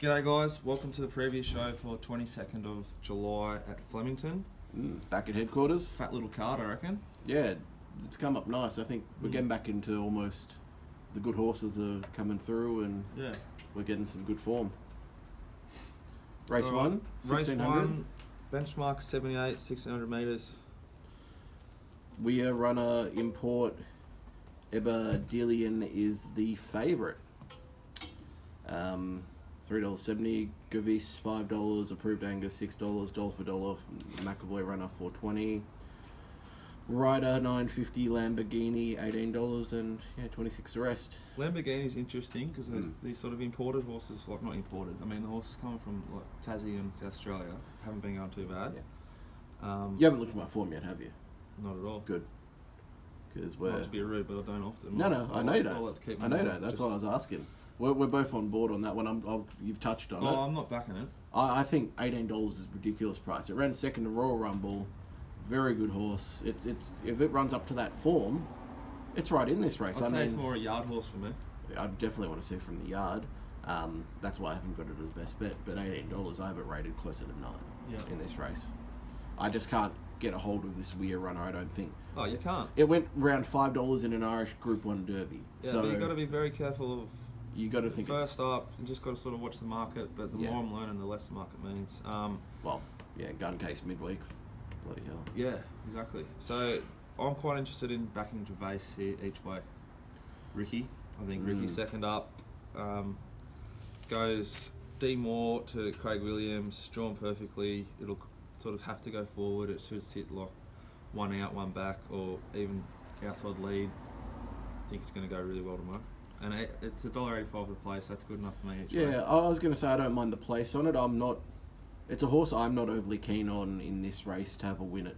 G'day guys, welcome to the preview show for 22nd of July at Flemington. Back at headquarters. Fat little card, I reckon. Yeah, it's come up nice. I think we're getting back into almost the good horses are coming through and yeah, we're getting some good form. Race All one, right. 1600. Race one, benchmark 78, 1600 metres. We are runner import. Ebba Dillian is the favourite. $3.70, Gavis $5, Approved Angus $6, dollar for dollar, McAvoy runner $4.20, Ryder $9.50, Lamborghini $18, and yeah, $26 the rest. Lamborghini's interesting because there's these sort of imported horses, like not imported. I mean, the horses coming from like Tassie and South Australia haven't been going too bad. Yeah. You haven't looked at my form yet, have you? Not at all. Good. Because we're Not to be rude, but I don't often. No, I know you don't. I'll have to keep I know that. That's why I was asking. We're both on board on that one. You've touched on it. I'm not backing it. I think $18 is a ridiculous price. It ran second to Royal Rumble. Very good horse. It's if it runs up to that form, it's right in this race. I'd say it's more a yard horse for me. I definitely want to see from the yard. That's why I haven't got it as best bet. But $18, I have it rated closer to 9 in this race. I just can't get a hold of this weird runner, I don't think. Oh, you can't. It went around $5 in an Irish Group 1 Derby. Yeah, so but you've got to be very careful of... You got to think first up, you just got to sort of watch the market. But the more I'm learning, the less the market means. Well, yeah, gun case midweek. Bloody hell. Yeah, exactly. So I'm quite interested in backing Gervais here each way. Ricky, I think Ricky second up. Goes D Moore to Craig Williams, drawn perfectly. It'll sort of have to go forward. It should sit like one out, one back, or even outside lead. I think it's going to go really well tomorrow. And it's $1.85 for the place. That's good enough for me each way. Yeah, I was going to say I don't mind the place on it. It's a horse I'm not overly keen on in this race to have a win at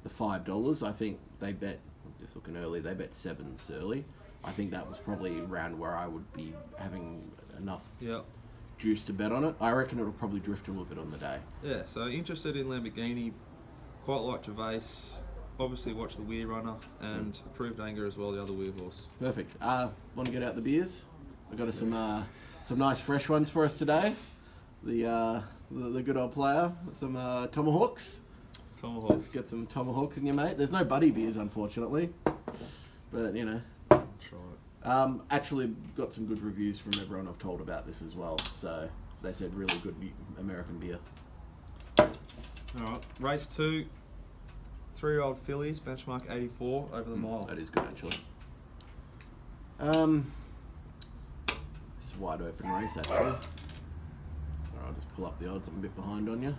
the $5. I think they bet, just looking early, they bet 7s early. I think that was probably around where I would be having enough juice to bet on it. I reckon it'll probably drift a little bit on the day. Yeah, so interested in Lamborghini, quite like Gervais. Obviously watch the Weir runner and Approved Anger as well, the other Weir horse. Perfect. Want to get out the beers? I've got some nice fresh ones for us today. The good old player, some Tomahawks. Tomahawks. Let's get some Tomahawks in you, mate. There's no buddy beers, unfortunately, but you know. Try it. Actually got some good reviews from everyone I've told about this as well. So they said really good American beer. All right, race 2. 3-year-old fillies, benchmark 84 over the mile. That is good, actually. It's a wide open race, actually. Alright, I'll just pull up the odds. I'm a bit behind on you.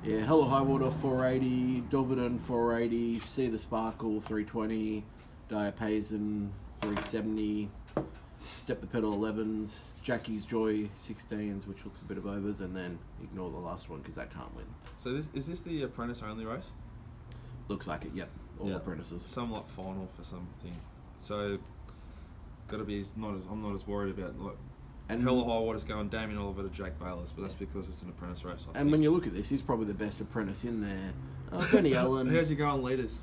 Yeah, Hello High Water 480, Doviden 480, See the Sparkle 320, Diapason 370, Step the Pedal 11s, Jackie's Joy 16s, which looks a bit of overs, and then ignore the last one because that can't win. So is this the apprentice only race? Looks like it, yep. All apprentices. Some like final for something. So gotta be I'm not as worried about like Hello High Water's going Damien Oliver to Jake Bayless, but that's because it's an apprentice race. I think. When you look at this, he's probably the best apprentice in there. Benny Allen. How's he going leaders?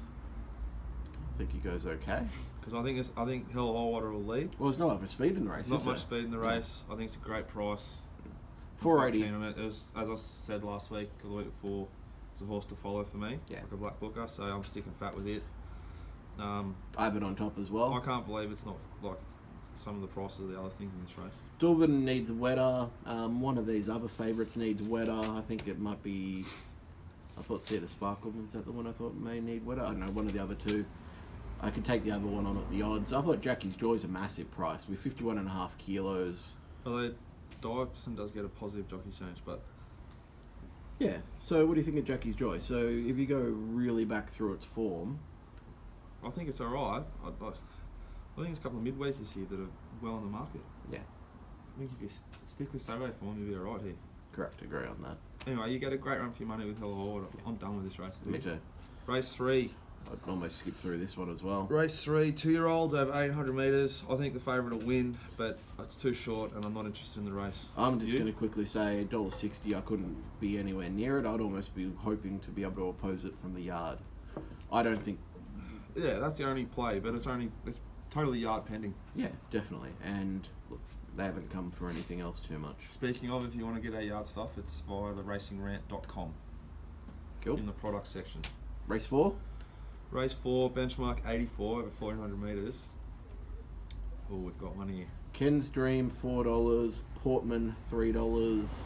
I think he goes okay. Because I think Hello High Water will lead. Well, there's no other speed in the race. There's not much speed in the race. I think it's a great price. 480. It was, as I said last week or the week before, it's a horse to follow for me, like a black booker. So I'm sticking fat with it. I have it on top as well. I can't believe it's not like some of the prices of the other things in this race. Dulvin needs wetter. One of these other favourites needs wetter. I think it might be. I thought See the Sparkle, was that the one I thought may need wetter? I don't know, one of the other two. I could take the other one on at the odds. I thought Jackie's Joy is a massive price with 51.5 kilos. Although Diapason does get a positive jockey change, but yeah. So what do you think of Jackie's Joy? So if you go really back through its form, I think it's alright. I think there's a couple of midweekers here that are well on the market. Yeah. I think if you stick with Saturday form, you'll be alright here. Correct, agree on that. Anyway, you get a great run for your money with Hello High Water. I'm done with this race. Me too. Race 3. I'd almost skip through this one as well. Race 3, 2-year-olds over 800 metres. I think the favourite will win, but it's too short and I'm not interested in the race. I'm just going to quickly say $1.60, I couldn't be anywhere near it. I'd almost be hoping to be able to oppose it from the yard. I don't think... Yeah, that's the only play, but it's totally yard pending. Yeah, definitely. And look, they haven't come for anything else too much. Speaking of, if you want to get our yard stuff, it's via the racingrant.com. Cool. In the product section. Race 4? Race 4, benchmark 84 over 1400 metres. Oh, we've got one here. Ken's Dream $4, Portman $3.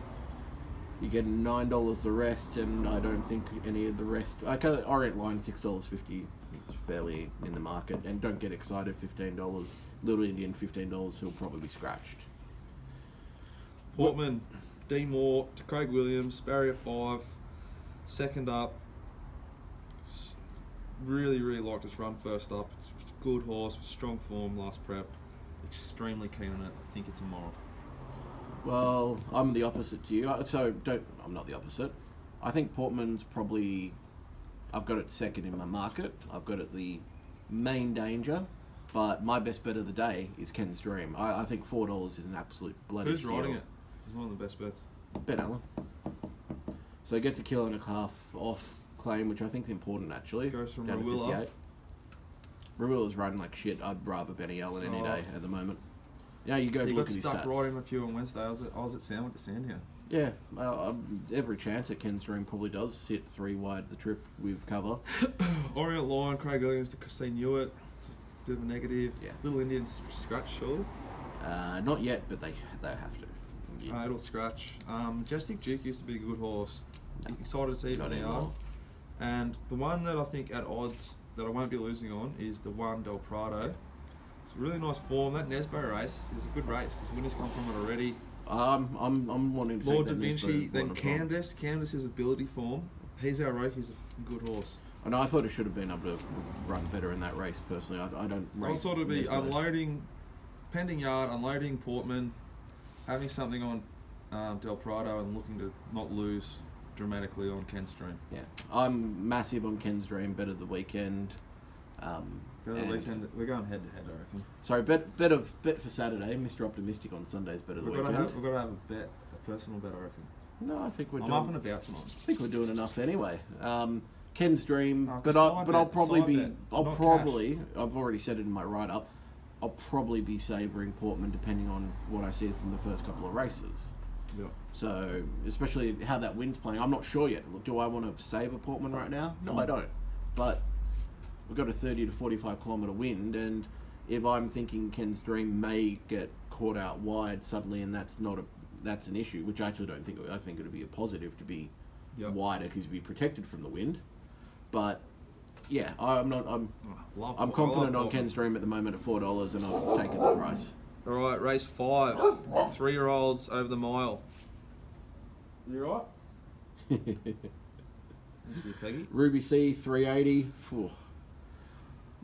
You get $9 the rest, and I don't think any of the rest. Orient Line $6.50 is fairly in the market, and don't get excited. $15. Little Indian $15. He'll probably be scratched. Portman, D Moore to Craig Williams, barrier 5, second up. Really liked this run first up. It's a good horse, strong form last prep. Extremely keen on it. I think it's a moral. Well, I'm the opposite to you. I'm not the opposite. I think Portman's probably, I've got it second in my market. I've got it the main danger, but my best bet of the day is Ken's Dream. I think $4 is an absolute bloody steal. Who's riding it? It's one of the best bets. Ben Allen. So it gets a kilo and a half off claim, which I think is important actually. Goes from down to Rawilla. 58. Rawilla's riding like shit. I'd rather Benny Allen any day at the moment. Yeah, you go He look got at his stuck stats. riding a few on Wednesday. I was at Sandhill. Yeah, every chance that Ken's Dream probably does sit 3 wide the trip with cover. Orient Line, Craig Williams to Christine Hewitt. It's a bit of a negative. Yeah. Little Indians scratch, surely. Not yet, but they have to. Yeah. It'll scratch. Majestic Duke used to be a good horse. No. Excited to see it Not on the yard. anymore. And the one that I think at odds that I won't be losing on is the one Del Prado. It's a really nice form. That Nesbo race is a good race. There's winners come from it already. I'm wanting to Lord take Da that Vinci, Nesbo then one as well. Candace. Candace is ability form. He's our rope. He's a good horse. I know. I thought it should have been able to run better in that race. Personally, I don't. I'll rate sort of be Nesbo. unloading, pending yard, unloading Portman, having something on Del Prado, and looking to not lose dramatically on Ken's Dream. Yeah, I'm massive on Ken's Dream. Bet of the weekend. Better the weekend. We're going head to head, I reckon. Sorry, bet for Saturday. Mr. Optimistic on Sunday's bet of the weekend. We've got to have a bet, a personal bet, I reckon. No, I think we're I'm doing. up and about tonight. I think we're doing enough anyway. Ken's Dream, Oh, but side I'll bet, probably side be. bet, I'll not probably. I've already said it in my write up. I'll probably be savouring Portman depending on what I see from the first couple of races. Yeah. So, especially how that wind's playing, I'm not sure yet. Do I want to save a Portman right now? No, I don't. But we've got a 30 to 45 kilometre wind, and if I'm thinking Ken's Dream may get caught out wide suddenly, and that's an issue, which I actually don't think. I think it would be a positive to be wider because you'd be protected from the wind. But yeah, I'm confident on Ken's Dream at the moment at $4, and I'll take it the price. All right, race 5. 3-year-olds over the mile. You right? Thank you, Peggy. Ruby C 380. Phew.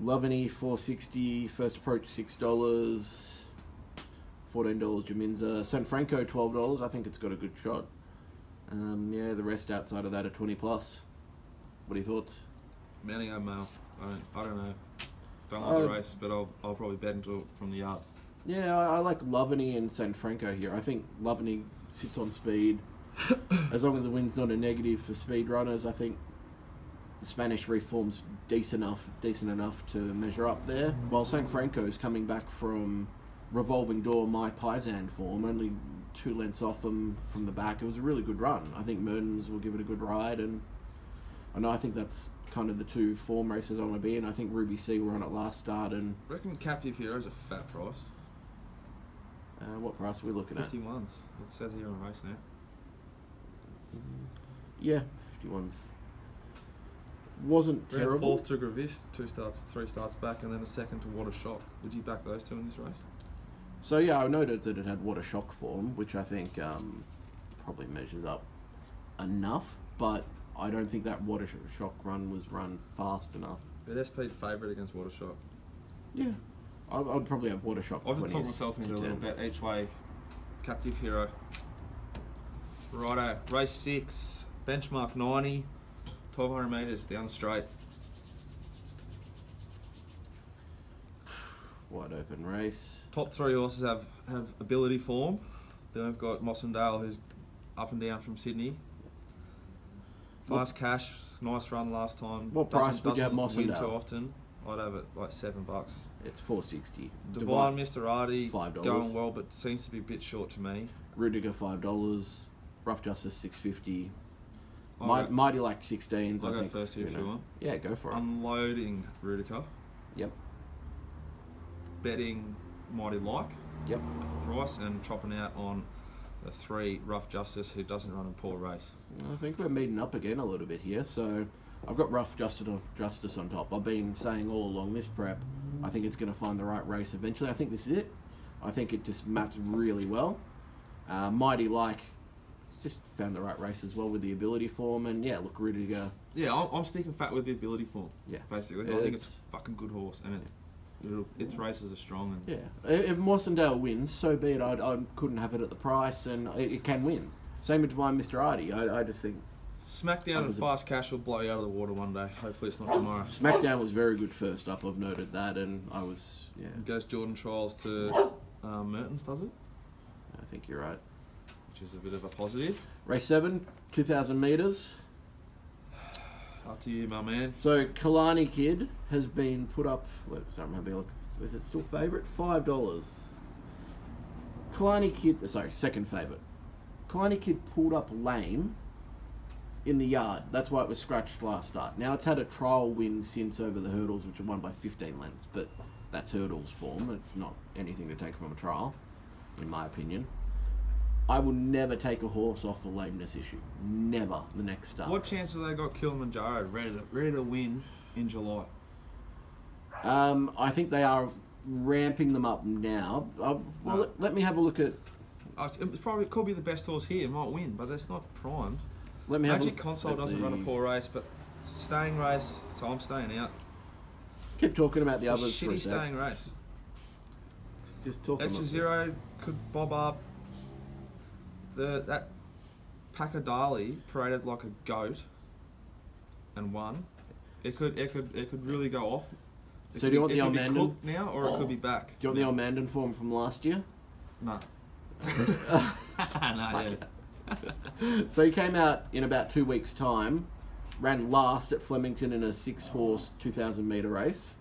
Loveny 460. First approach $6. $14 Jaminza. San Franco $12. I think it's got a good shot. Yeah, the rest outside of that are 20 plus. What are your thoughts? Mounting over mile. I don't know. Don't like the race, but I'll probably bet into it from the yard. Yeah, I like Loveny and San Franco here. I think Loveny sits on speed. As long as the wind's not a negative for speed runners, I think the Spanish reform's decent enough to measure up there. While San Franco is coming back from revolving door my Paisan form, only 2 lengths off them from the back. It was a really good run. I think Mertens will give it a good ride, and I think that's kind of the 2 form races I want to be in. I think Ruby C were on it last start, and I reckon Captive Hero's a fat price. what price are we looking at? 51s. It says here on race now. Yeah, 51s. Wasn't Ran terrible. 4th to Gravis, 3 starts back, and then a second to What a Shock. Would you back those 2 in this race? So yeah, I noted that it had What a Shock form, which I think probably measures up enough, but I don't think that What a Shock run was run fast enough. But SP favourite against What a Shock. Yeah, I'd probably have What a Shock. I've just talked myself into a little bet each way. Captive Hero. Righto, race 6, benchmark 90, 1200 metres down the straight. Wide open race. Top 3 horses have ability form. Then we've got Mossendale, who's up and down from Sydney. Fast Cash, nice run last time. What price would you have doesn't win Mossendale? too often. I'd have it like $7. It's $4.60. Divine Misterati $5. going well, but seems to be a bit short to me. Rudiger $5. Rough Justice $6.50. I'll Mighty like 16s. I'll I go think, first here if you want. Yeah, go for it. Unloading Rudiger. Yep. Betting Mighty Like. Yep. Price and chopping out on the 3 Rough Justice who doesn't run a poor race. I think we're meeting up again a little bit here. So I've got Rough Justice on top. I've been saying all along this prep, I think it's going to find the right race eventually. I think this is it. I think it just maps really well. Mighty Like just found the right race as well with the ability form, and yeah, look, Rudiger. Yeah, I'm sticking fat with the ability form. Yeah, basically, I think it's a fucking good horse, and its races are strong. And yeah, if Morsendale wins, so be it. I couldn't have it at the price, and it can win. Same with Divine Misterati. I just think Smackdown and Fast Cash will blow you out of the water one day. Hopefully, it's not tomorrow. Smackdown was very good first up. I've noted that, and I was It goes Jordan Trials to Mertens, does it? I think you're right. Which is a bit of a positive. Race 7, 2,000 metres. Up to you, my man. So Kalani Kid has been put up. Sorry, is it still favourite? $5. Kalani Kid, sorry, second favourite. Kalani Kid pulled up lame in the yard. That's why it was scratched last start. Now it's had a trial win since over the hurdles, which are won by 15 lengths, but that's hurdles form. It's not anything to take from a trial, in my opinion. I will never take a horse off a lameness issue. Never the next start. What chance have they got Kilimanjaro ready to win in July? I think they are ramping them up now. Let me have a look at. It could be the best horse here. It might win, but that's not primed. Let me have Magic Console doesn't run a poor race, but it's a staying race, so I'm staying out. Keep talking about the It's others. a shitty staying race. Just talk. Extra Zero could bob up. That Pakadali paraded like a goat and won. It could really go off. So do you want the It could be Almandon cooked now, or it could be back. Do you want the Almandon form from last year? No. No, yeah. So he came out in about 2 weeks' time, ran last at Flemington in a 6-horse 2,000 metre race.